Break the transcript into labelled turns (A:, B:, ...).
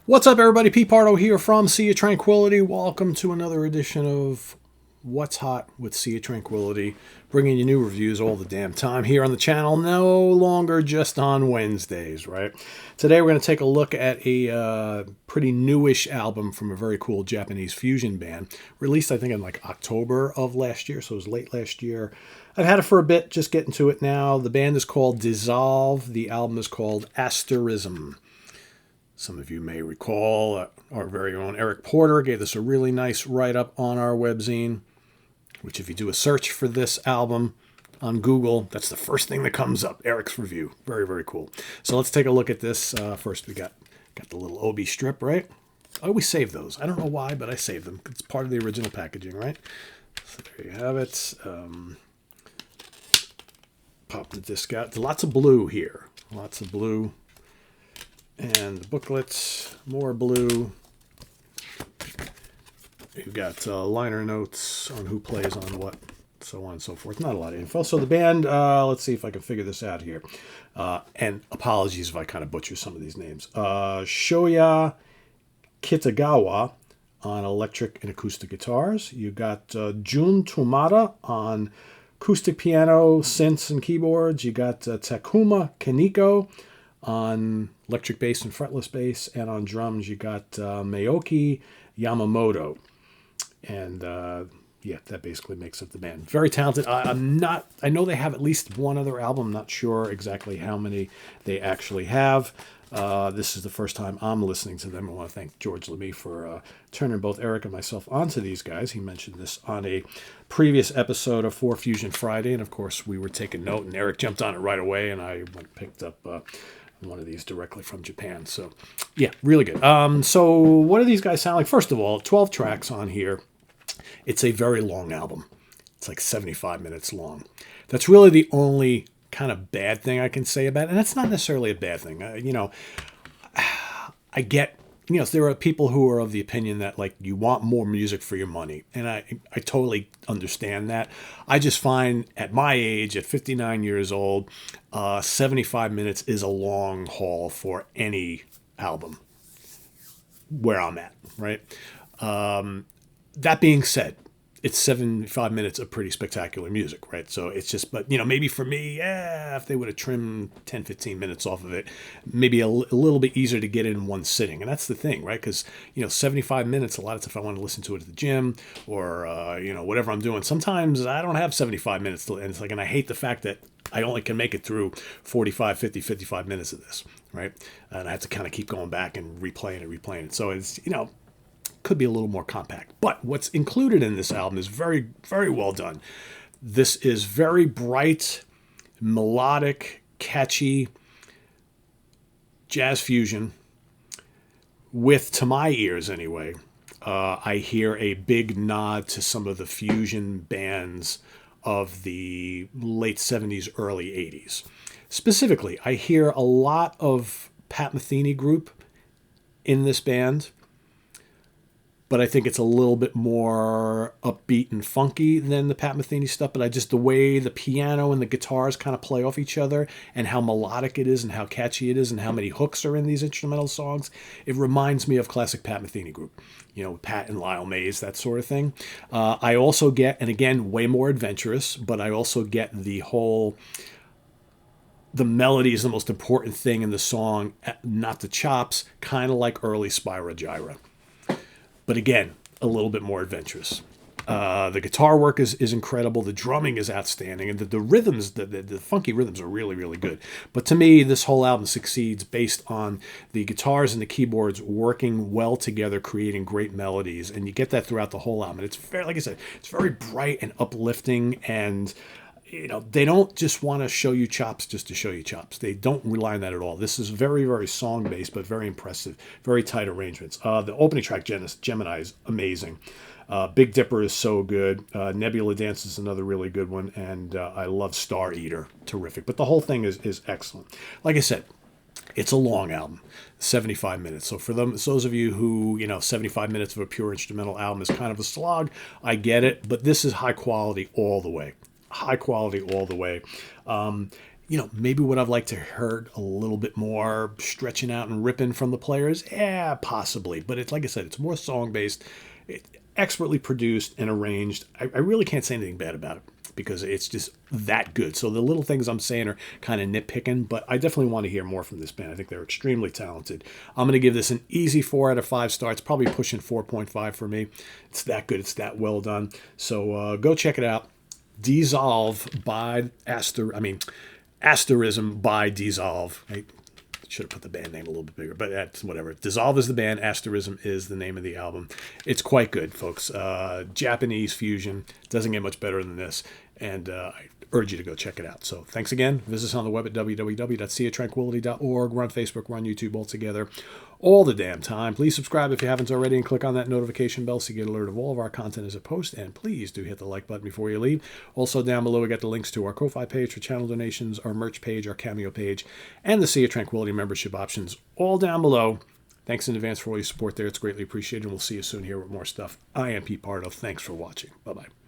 A: What's up, everybody? Pete Pardo here from Sea of Tranquility. Welcome to another edition of What's Hot with Sea of Tranquility, bringing you new reviews all the damn time here on the channel, no longer just on Wednesdays, right? Today we're going to take a look at a pretty newish album from a very cool Japanese fusion band, released I think in like October of last year, so it was late last year. I've had it for a bit, just getting to it now. The band is called Dezolve. The album is called Asterism. Some of you may recall our very own Eric Porter gave us a really nice write-up on our webzine, which if you do a search for this album on Google, that's the first thing that comes up, Eric's review. Very, very cool. So let's take a look at this. First, we got the little OB strip, right? I always save those. I don't know why, but I save them. It's part of the original packaging, right? So there you have it. Pop the disc out. Lots of blue here. Lots of blue. And the booklets, more blue. You've got liner notes on who plays on what, so on and so forth. Not a lot of info. So the band, let's see if I can figure this out here. And apologies if I kind of butcher some of these names. Shoya Kitagawa on electric and acoustic guitars. You got Jun Tomada on acoustic piano, synths, and keyboards. You got Takuma Kaneko on electric bass and fretless bass, and on drums you got Mayoki Yamamoto, and yeah, that basically makes up the band. Very talented. I know they have at least one other album. I'm not sure exactly how many they actually have. This is the first time I'm listening to them. I want to thank George Lemie for turning both Eric and myself onto these guys. He mentioned this on a previous episode of 4 Fusion Friday, and of course we were taking note, and Eric jumped on it right away, and I went and picked up one of these directly from Japan. So yeah, really good. So what do these guys sound like? First of all, 12 tracks on here. It's a very long album. It's like 75 minutes long. That's really the only kind of bad thing I can say about it. And that's not necessarily a bad thing. I get, there are people who are of the opinion that like you want more music for your money. And I totally understand that. I just find at my age, at 59 years old, 75 minutes is a long haul for any album where I'm at, right? That being said, it's 75 minutes of pretty spectacular music, right? So it's just, but, maybe for me, if they would have trimmed 10, 15 minutes off of it, maybe a little bit easier to get in one sitting. And that's the thing, right? Because, 75 minutes, a lot of times if I want to listen to it at the gym or, whatever I'm doing, sometimes I don't have 75 minutes. And it's like, and I hate the fact that I only can make it through 45, 50, 55 minutes of this, right? And I have to kind of keep going back and replaying it. So it's, could be a little more compact. But what's included in this album is very, very well done. This is very bright, melodic, catchy jazz fusion with, to my ears anyway, I hear a big nod to some of the fusion bands of the late 70s, early 80s. Specifically, I hear a lot of Pat Metheny group in this band, but I think it's a little bit more upbeat and funky than the Pat Metheny stuff. But the way the piano and the guitars kind of play off each other and how melodic it is and how catchy it is and how many hooks are in these instrumental songs, it reminds me of classic Pat Metheny group. Pat and Lyle Mays, that sort of thing. I also get, and again, way more adventurous, but I also get the melody is the most important thing in the song, not the chops, kind of like early Spyro Gyra. But again, a little bit more adventurous. The guitar work is incredible. The drumming is outstanding. And the rhythms, the funky rhythms are really, really good. But to me, this whole album succeeds based on the guitars and the keyboards working well together, creating great melodies. And you get that throughout the whole album. And it's very, like I said, it's very bright and uplifting, and they don't just want to show you chops just to show you chops. They don't rely on that at all. This is very, very song-based, but very impressive, very tight arrangements. The opening track, Gemini, is amazing. Big Dipper is so good. Nebula Dance is another really good one. And I love Star Eater. Terrific. But the whole thing is excellent. Like I said, it's a long album, 75 minutes. So for those of you who, 75 minutes of a pure instrumental album is kind of a slog, I get it. But this is high quality all the way. High quality all the way. maybe would I've liked to heard a little bit more stretching out and ripping from the players? Yeah, possibly. But it's like I said, it's more song-based, expertly produced and arranged. I really can't say anything bad about it because it's just that good. So the little things I'm saying are kind of nitpicking, but I definitely want to hear more from this band. I think they're extremely talented. I'm going to give this an easy 4 out of 5 stars, probably pushing 4.5 for me. It's that good. It's that well done. So go check it out. Dezolve by Asterism by Dezolve. I should have put the band name a little bit bigger, but that's whatever. Dezolve is the band. Asterism is the name of the album. It's quite good, folks. Japanese fusion. Doesn't get much better than this. And I urge you to go check it out. So thanks again. Visit us on the web at www.seatranquility.org. We're on Facebook. We're on YouTube all together all the damn time. Please subscribe if you haven't already and click on that notification bell so you get alert of all of our content as a post. And please do hit the like button before you leave. Also down below we got the links to our Ko-Fi page for channel donations, our merch page, our Cameo page, and the Sea of Tranquility membership options all down below. Thanks in advance for all your support there. It's greatly appreciated. And we'll see you soon here with more stuff. I am Pete Pardo. Thanks for watching. Bye-bye.